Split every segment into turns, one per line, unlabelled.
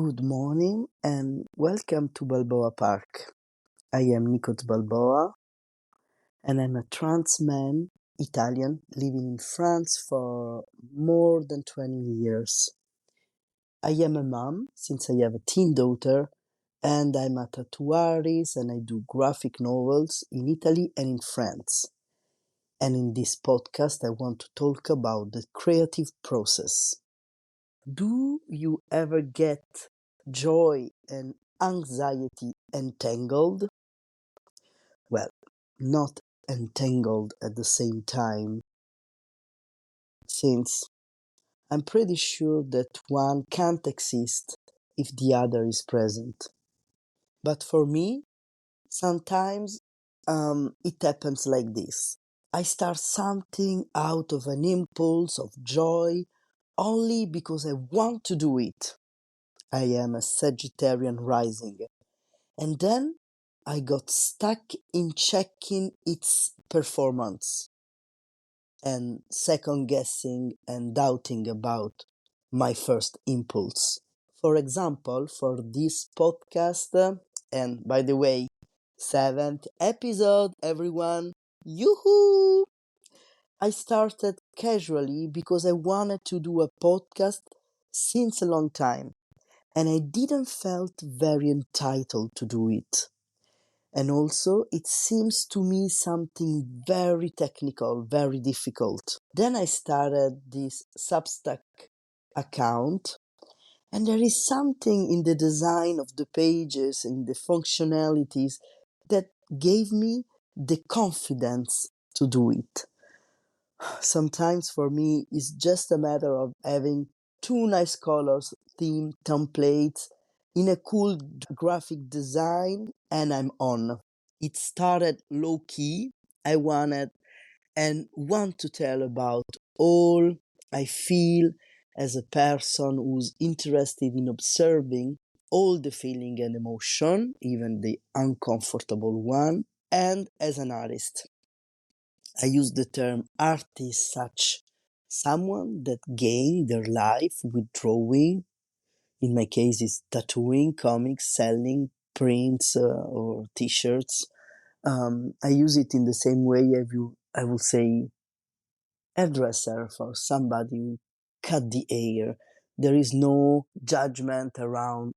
Good morning and welcome to Balboa Park. I am Nikos Balboa and I'm a trans man, Italian, living in France for more than 20 years. I am a mom since I have a teen daughter, and I'm a tattoo artist and I do graphic novels in Italy and in France. And in this podcast, I want to talk about the creative process. Do you ever get joy and anxiety entangled? Well, not entangled at the same time, since I'm pretty sure that one can't exist if the other is present. But for me, sometimes it happens like this. I start something out of an impulse of joy only because I want to do it. I am a Sagittarian rising. And then I got stuck in checking its performance and second guessing and doubting about my first impulse. For example, for this podcast, and by the way, 7th episode, everyone, yoo-hoo! I started casually because I wanted to do a podcast since a long time, and I didn't felt very entitled to do it. And also, it seems to me something very technical, very difficult. Then I started this Substack account, and there is something in the design of the pages and the functionalities that gave me the confidence to do it. Sometimes for me, it's just a matter of having two nice colors, theme templates in a cool graphic design, and I'm on. It started low key. I wanted and want to tell about all I feel as a person who's interested in observing all the feeling and emotion, even the uncomfortable one, and as an artist. I use the term artist such someone that gained their life with drawing. In my case, it's tattooing, comics, selling prints or t-shirts. I use it in the same way I will say hairdresser for somebody who cut the hair. There is no judgment around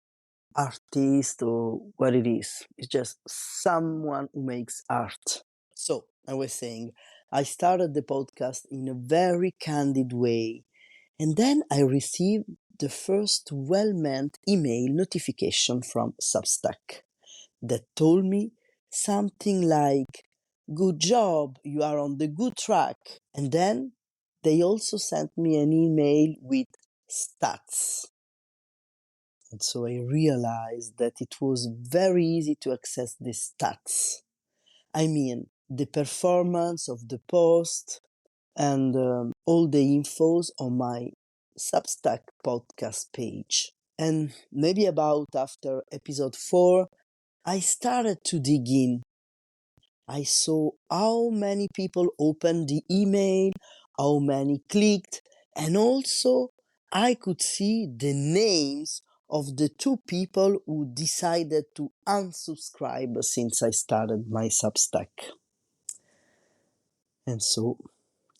artist or what it is. It's just someone who makes art. So I was saying, I started the podcast in a very candid way, and then I received the first well-meant email notification from Substack that told me something like, "Good job, you are on the good track." And then they also sent me an email with stats. And so I realized that it was very easy to access the stats. I mean, the performance of the post and all the infos on my Substack podcast page. And maybe about after episode 4, I started to dig in. I saw how many people opened the email, how many clicked, and also I could see the names of the 2 people who decided to unsubscribe since I started my Substack. And so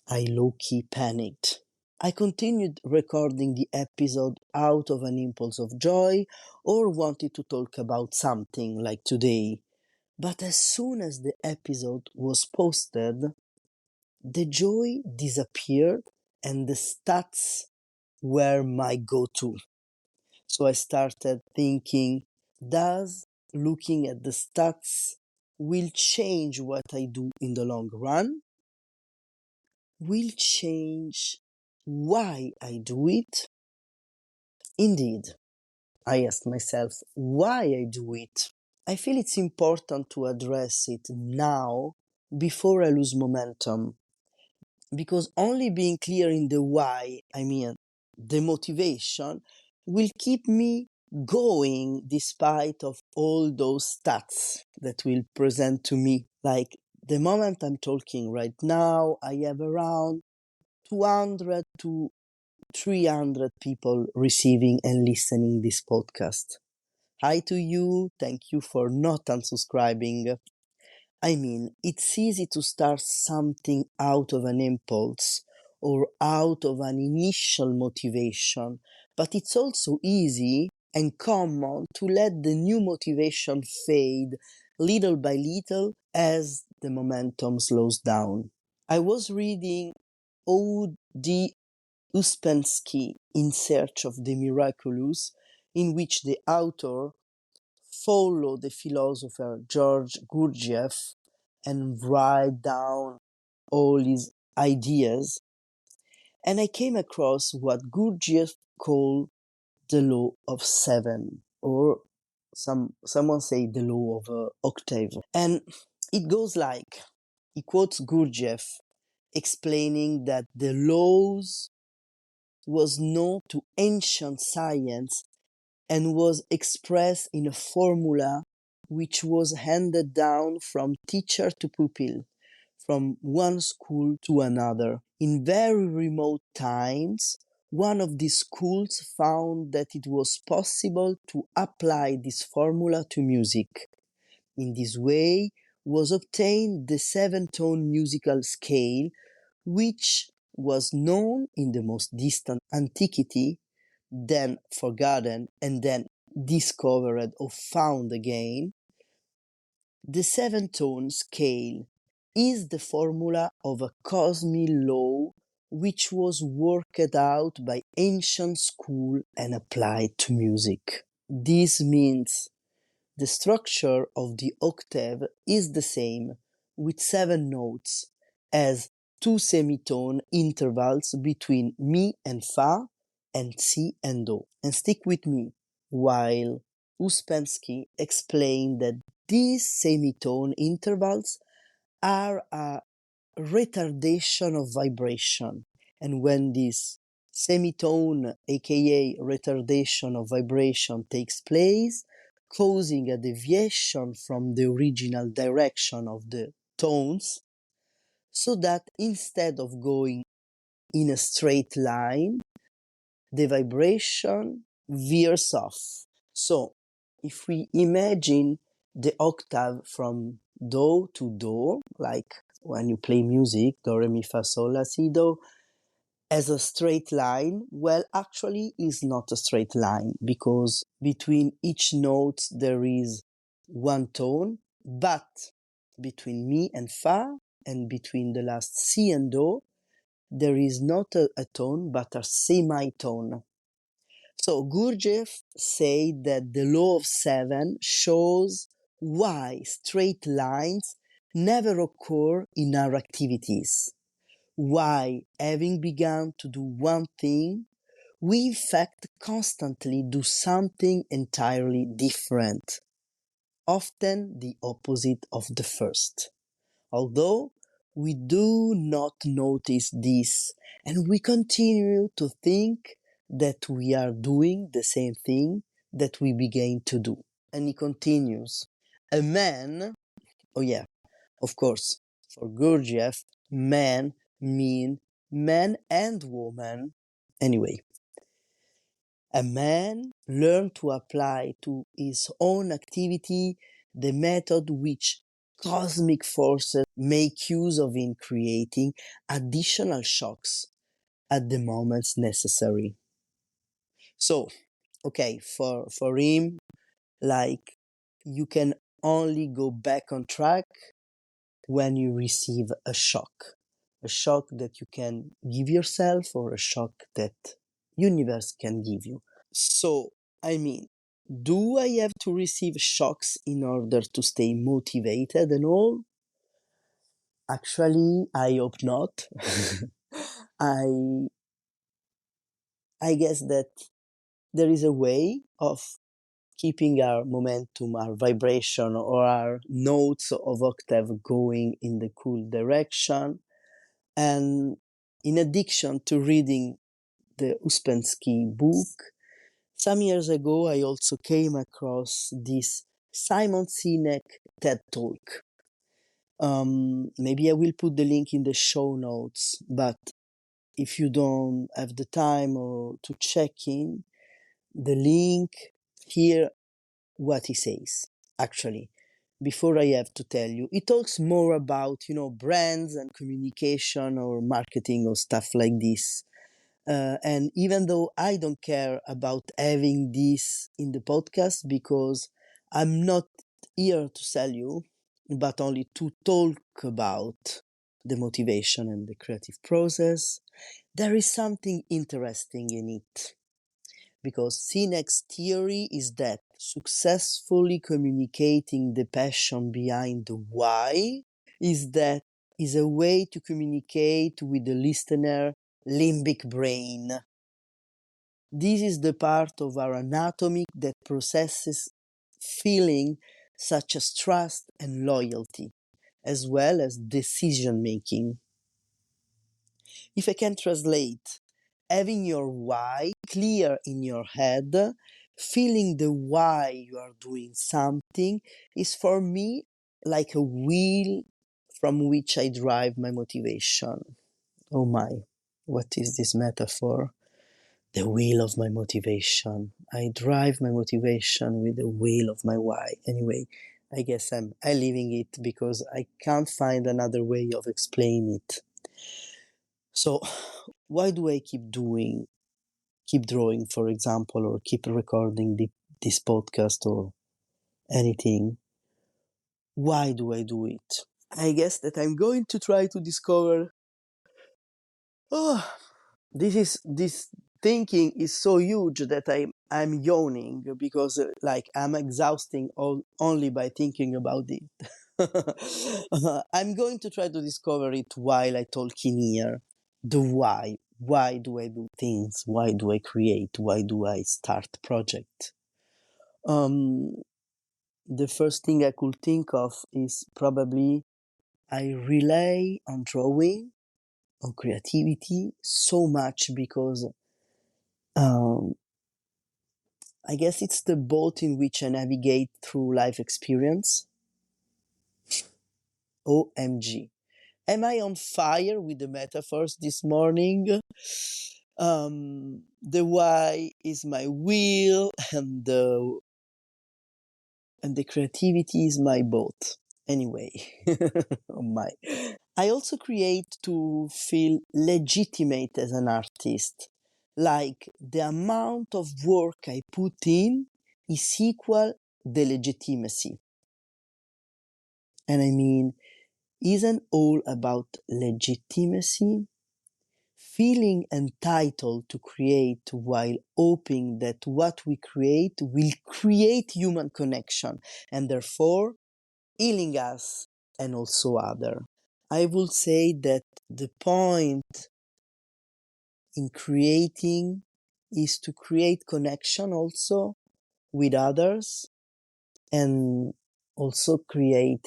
I low-key panicked. I continued recording the episode out of an impulse of joy or wanted to talk about something like today. But as soon as the episode was posted, the joy disappeared and the stats were my go-to. So I started thinking, does looking at the stats will change what I do in the long run? Will change why I do it? Indeed, I asked myself why I do it. I feel it's important to address it now before I lose momentum, because only being clear in the why, I mean the motivation, will keep me going despite of all those stats that will present to me. Like the moment I'm talking right now, I have around 200 to 300 people receiving and listening this podcast. Hi to you, thank you for not unsubscribing. I mean, it's easy to start something out of an impulse or out of an initial motivation, but it's also easy and common to let the new motivation fade little by little as the momentum slows down. I was reading O.D. Uspensky In Search of the Miraculous, in which the author followed the philosopher George Gurdjieff and write down all his ideas, and I came across what Gurdjieff called the law of seven, or someone say the law of octave, and it goes like, he quotes Gurdjieff explaining that the laws was known to ancient science and was expressed in a formula which was handed down from teacher to pupil, from one school to another. In very remote times, one of these schools found that it was possible to apply this formula to music. In this way was obtained the seven-tone musical scale, which was known in the most distant antiquity, then forgotten, and then discovered or found again. The seven-tone scale is the formula of a cosmic law which was worked out by ancient school and applied to music. This means the structure of the octave is the same, with seven notes, as two semitone intervals between Mi and Fa and Si and Do. And stick with me, while Uspensky explained that these semitone intervals are a retardation of vibration, and when this semitone, aka retardation of vibration, takes place, causing a deviation from the original direction of the tones, so that instead of going in a straight line, the vibration veers off. So, if we imagine the octave from Do to Do, like when you play music, Do, Re, Mi, Fa, Sol, La, Si, Do, as a straight line, well, actually is not a straight line, because between each note there is one tone, but between Mi and Fa and between the last Si and Do, there is not a tone but a semitone. So Gurdjieff said that the law of seven shows why straight lines never occur in our activities, why, having begun to do one thing, we in fact constantly do something entirely different, often the opposite of the first. Although we do not notice this, and we continue to think that we are doing the same thing that we began to do. And he continues, a man, oh yeah, of course, for Gurdjieff, man mean man and woman. Anyway, a man learned to apply to his own activity the method which cosmic forces make use of in creating additional shocks at the moments necessary. So, okay, for him, like, you can only go back on track when you receive a shock that you can give yourself, or a shock that universe can give you. So, I mean, do I have to receive shocks in order to stay motivated and all? Actually, I hope not. I I guess that there is a way of keeping our momentum, our vibration, or our notes of octave going in the cool direction. And in addition to reading the Uspensky book, some years ago I also came across this Simon Sinek TED Talk. Maybe I will put the link in the show notes, but if you don't have the time or to check in the link, hear what he says. Actually, before I have to tell you, he talks more about, brands and communication or marketing or stuff like this. And even though I don't care about having this in the podcast because I'm not here to sell you, but only to talk about the motivation and the creative process, there is something interesting in it. Because Sinek's theory is that successfully communicating the passion behind the why is a way to communicate with the listener limbic brain. This is the part of our anatomy that processes feeling such as trust and loyalty, as well as decision making. If I can translate, having your why clear in your head, feeling the why you are doing something is for me like a wheel from which I drive my motivation. Oh my, what is this metaphor? The wheel of my motivation. I drive my motivation with the wheel of my why. Anyway, I guess I'm leaving it because I can't find another way of explaining it. So, why do I keep drawing, for example, or keep recording this podcast or anything? Why do I do it? I guess that I'm going to try to discover. Oh, this thinking is so huge that I'm yawning because like I'm exhausting only by thinking about it. I'm going to try to discover it while I talk in here. The why. Why do I do things? Why do I create? Why do I start project? Um, the first thing I could think of is probably I rely on drawing, on creativity so much because um, I guess it's the boat in which I navigate through life experience. OMG. Am I on fire with the metaphors this morning? The why is my will and the creativity is my boat. Anyway, oh my. I also create to feel legitimate as an artist. Like the amount of work I put in is equal the legitimacy. And I mean, isn't all about legitimacy? Feeling entitled to create while hoping that what we create will create human connection and therefore healing us and also other. I would say that the point in creating is to create connection also with others and also create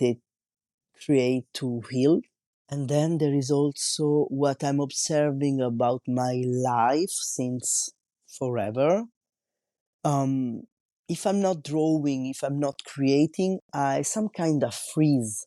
to heal. And then there is also what I'm observing about my life since forever. Um, if I'm not drawing, if I'm not creating, I some kind of freeze.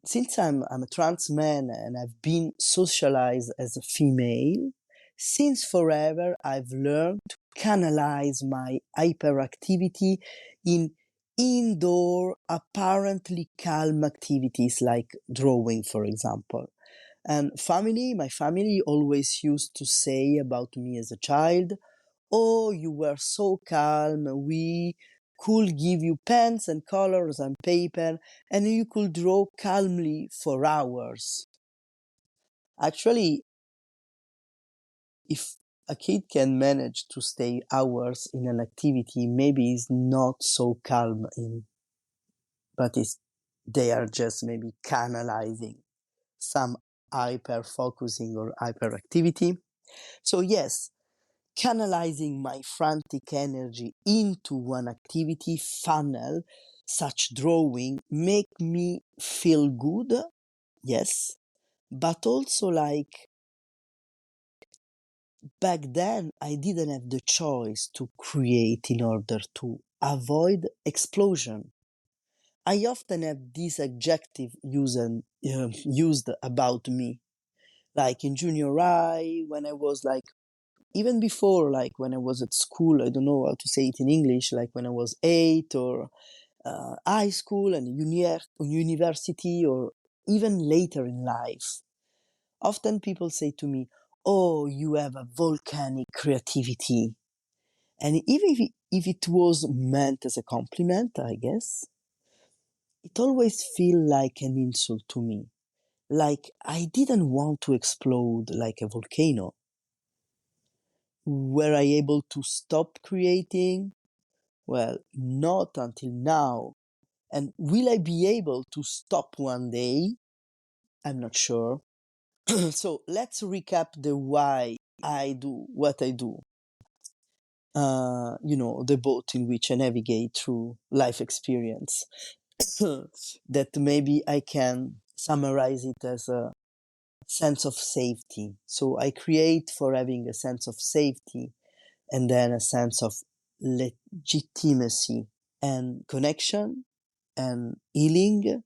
Since I'm a trans man and I've been socialized as a female, since forever I've learned to canalize my hyperactivity in indoor, apparently calm activities like drawing, for example. And my family always used to say about me as a child, oh, you were so calm, we could give you pens and colors and paper, and you could draw calmly for hours. Actually, if a kid can manage to stay hours in an activity, maybe he's not so calm but they are just maybe canalizing some hyper focusing or hyperactivity. So yes, canalizing my frantic energy into one activity funnel, such drawing, make me feel good, yes, but also like back then I didn't have the choice to create in order to avoid explosion. I often have this adjective used about me, like in junior high, when I was like, even before, like when I was at school, I don't know how to say it in English, like when I was 8 or high school and university or even later in life. Often people say to me, "Oh, you have a volcanic creativity." And even if it was meant as a compliment, I guess, it always feels like an insult to me. Like I didn't want to explode like a volcano. Were I able to stop creating? Well, not until now. And will I be able to stop one day? I'm not sure. So let's recap the why I do what I do. The boat in which I navigate through life experience. That maybe I can summarize it as a sense of safety. So I create for having a sense of safety and then a sense of legitimacy and connection and healing,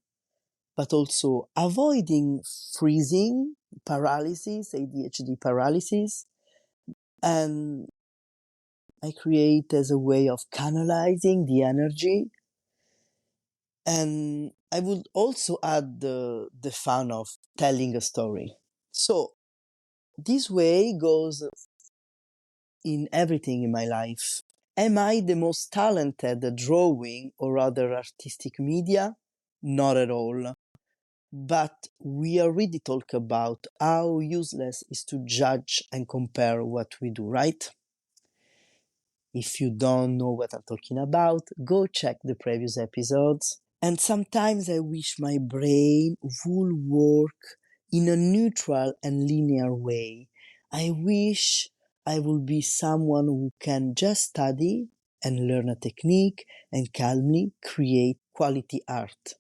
but also avoiding freezing, paralysis, ADHD paralysis. And I create as a way of canalizing the energy. And I would also add the fun of telling a story. So this way goes in everything in my life. Am I the most talented at drawing or other artistic media? Not at all. But we already talked about how useless is to judge and compare what we do, right? If you don't know what I'm talking about, go check the previous episodes. And sometimes I wish my brain would work in a neutral and linear way. I wish I would be someone who can just study and learn a technique and calmly create quality art.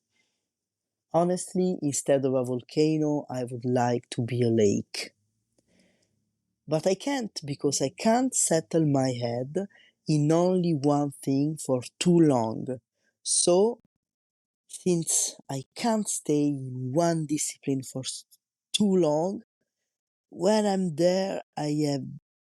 Honestly, instead of a volcano, I would like to be a lake. But I can't because I can't settle my head in only one thing for too long. So, since I can't stay in one discipline for too long, when I'm there, I have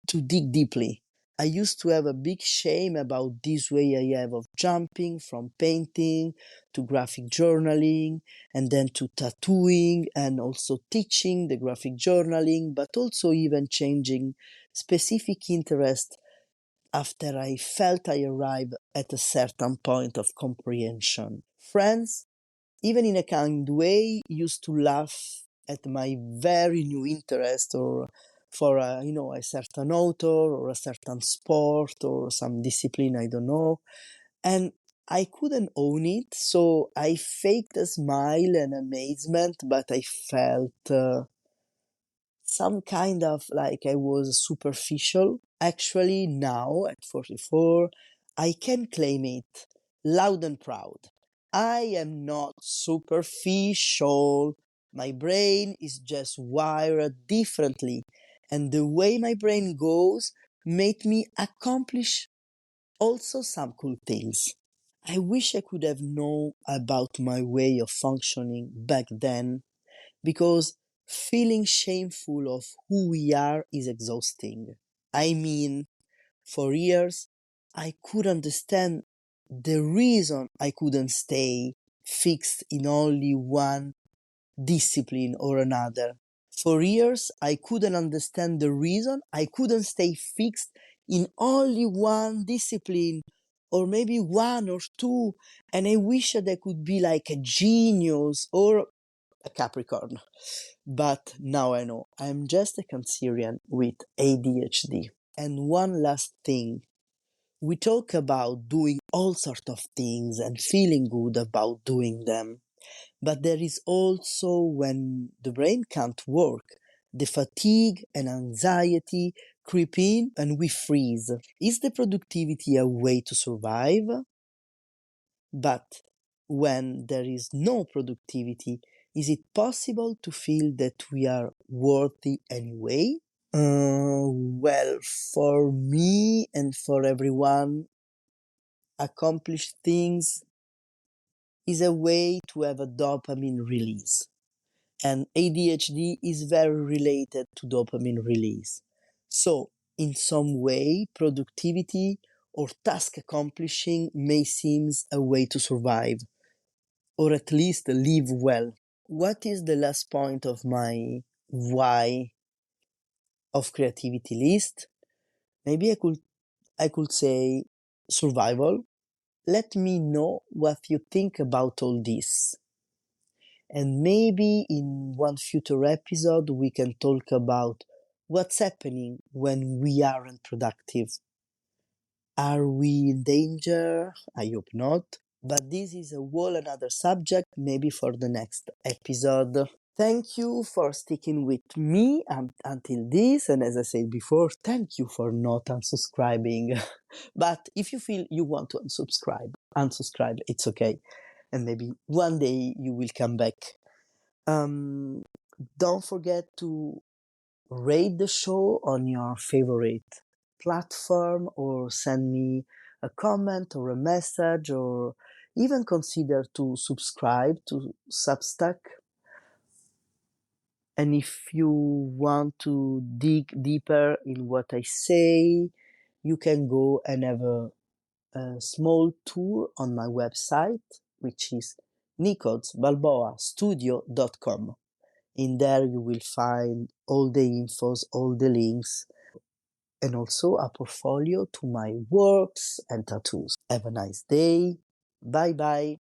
to dig deeply. I used to have a big shame about this way I have of jumping from painting to graphic journaling and then to tattooing and also teaching the graphic journaling, but also even changing specific interest after I felt I arrived at a certain point of comprehension. Friends, even in a kind way, used to laugh at my very new interest or for a certain author or a certain sport or some discipline, I don't know. And I couldn't own it, so I faked a smile and amazement, but I felt some kind of like I was superficial. Actually, now at 44, I can claim it loud and proud. I am not superficial. My brain is just wired differently, and the way my brain goes made me accomplish also some cool things. I wish I could have known about my way of functioning back then because feeling shameful of who we are is exhausting. I mean, for years, I could understand the reason I couldn't stay fixed in only one discipline or another. For years, I couldn't understand the reason I couldn't stay fixed in only one discipline or maybe one or two. And I wish that I could be like a genius or a Capricorn. But now I know I'm just a Cancerian with ADHD. And one last thing. We talk about doing all sorts of things and feeling good about doing them. But there is also when the brain can't work, the fatigue and anxiety creep in and we freeze. Is the productivity a way to survive? But when there is no productivity, is it possible to feel that we are worthy anyway? Well, for me and for everyone, accomplished things is a way to have a dopamine release. and ADHD is very related to dopamine release. So, in some way, productivity or task accomplishing may seem a way to survive, or at least live well. What is the last point of my why of creativity list? Maybe I could say survival. Let me know what you think about all this. And maybe in one future episode we can talk about what's happening when we aren't productive. Are we in danger? I hope not. But this is a whole another subject, maybe for the next episode. Thank you for sticking with me until this, and as I said before, thank you for not unsubscribing. But if you feel you want to unsubscribe, it's okay. And maybe one day you will come back. Um, don't forget to rate the show on your favorite platform or send me a comment or a message or even consider to subscribe to Substack. And if you want to dig deeper in what I say, you can go and have a small tour on my website, which is nicodsbalboastudio.com. In there you will find all the infos, all the links, and also a portfolio to my works and tattoos. Have a nice day. Bye bye.